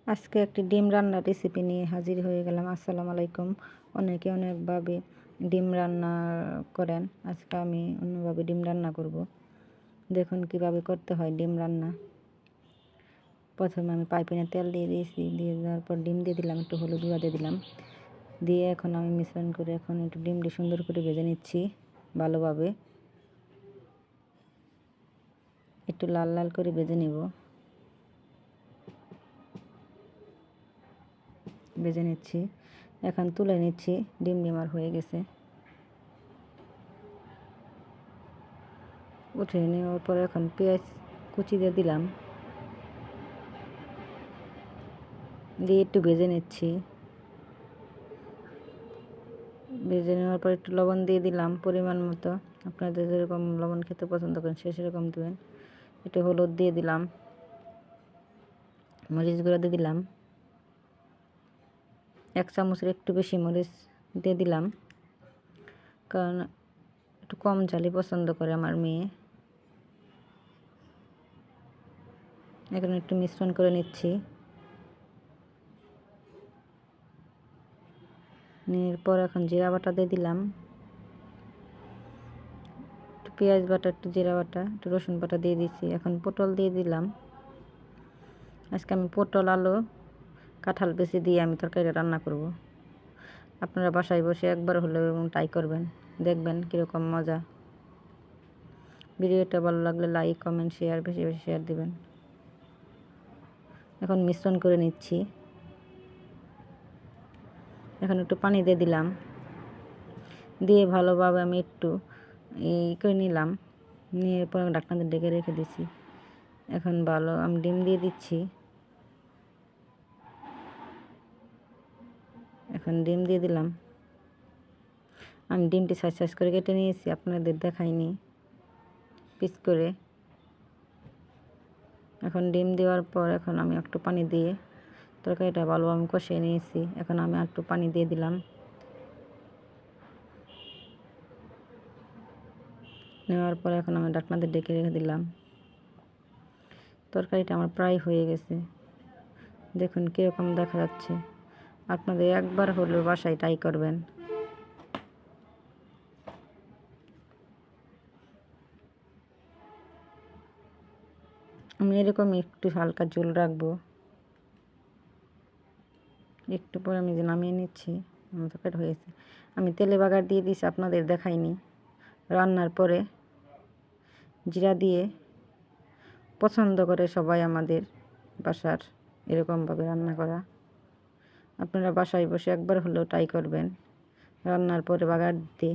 আজকে একটি ডিম রান্নার রেসিপি নিয়ে হাজির হয়ে গেলাম। আসসালামু আলাইকুম। অনেকে অনেকভাবে ডিম রান্না করেন, আজকে আমি অন্যভাবে ডিম রান্না করব। দেখুন কিভাবে করতে হয় ডিম রান্না। প্রথমে আমি পাইপিনে তেল দিয়ে দিয়েছি, দিয়ে দেওয়ার পর ডিম দিয়ে দিলাম, একটু হলুদ গুঁড়া দিয়ে দিলাম, দিয়ে এখন আমি মিশ্রণ করে এখন একটু ডিমটি সুন্দর করে ভেজে নিচ্ছি ভালোভাবে। একটু লাল লাল করে ভেজে নিব। ভেজে নিচ্ছি, এখন তুলে নিচ্ছি। ডিম আমার হয়ে গেছে। উঠে নেওয়ার পর এখন পেঁয়াজ কুচি দিয়ে দিলাম, দিয়ে একটু ভেজে নিচ্ছি। ভেজে নেওয়ার পর একটু লবণ দিয়ে দিলাম পরিমাণ মতো, আপনাদের যেরকম লবণ খেতে পছন্দ করেন সেরকম দেবেন। একটু হলুদ দিয়ে দিলাম, মরিচ গুঁড়া দিয়ে দিলাম, 1 চামচের একটু বেশি মরিচ দিয়ে দিলাম, কারণ একটু কম ঝালই পছন্দ করে আমার মেয়ে। এখন একটু মিশ্রণ করে নিচ্ছি। এরপর এখন জিরা বাটা দিয়ে দিলাম, একটু পেঁয়াজ বাটা, একটু জিরা বাটা, একটু রসুন বাটা দিয়ে দিচ্ছি। এখন পটল দিয়ে দিলাম। আজকে আমি পটল, আলু, কাঁঠাল বেশি দিয়ে আমি তরকারি রান্না করব। আপনারা বাসায় বসে একবার হলেও ট্রাই করবেন, দেখবেন কীরকম মজা। ভিডিওটা ভালো লাগলে লাইক, কমেন্ট, শেয়ার, বেশি বেশি শেয়ার দিবেন। এখন মিশ্রণ করে নিচ্ছি। এখন একটু পানি দিয়ে দিলাম, দিয়ে ভালোভাবে আমি একটু করে নিলাম। নিয়ে পর ঢাকনাতে ডেকে রেখে দিচ্ছি। এখন ভালো আমি ডিম দিয়ে দিচ্ছি। এখন ডিম দিয়ে দিলাম। আমি ডিমটি সাইজ সাইজ করে কেটে নিয়েছি, আপনাদের দেখাইনি পিস করে। এখন ডিম দেওয়ার পর এখন আমি একটু পানি দিয়ে তরকারিটা ভালোভাবে কষিয়ে নিয়েছি। এখন আমি একটু পানি দিয়ে দিলাম। নেওয়ার পর এখন আমি ঢাকনাতে ডেকে রেখে দিলাম। তরকারিটা আমার প্রায় হয়ে গেছে। দেখুন কীরকম দেখা যাচ্ছে। আপনাদের একবার হলেও বাসায় ট্রাই করবেন। আমি এরকম একটু হালকা ঝোল রাখবো। একটু পরে আমি যে নামিয়ে নিচ্ছি, আমার তরকারি হয়েছে। আমি তেলে বাগার দিয়ে দিয়েছি, আপনাদের দেখাইনি। রান্নার পরে জিরা দিয়ে পছন্দ করে সবাই আমাদের বাসার এরকমভাবে রান্না করা। আপনারা বাসায় বসে একবার হলেও ট্রাই করবেন রান্নার পরে বাগার দিতে।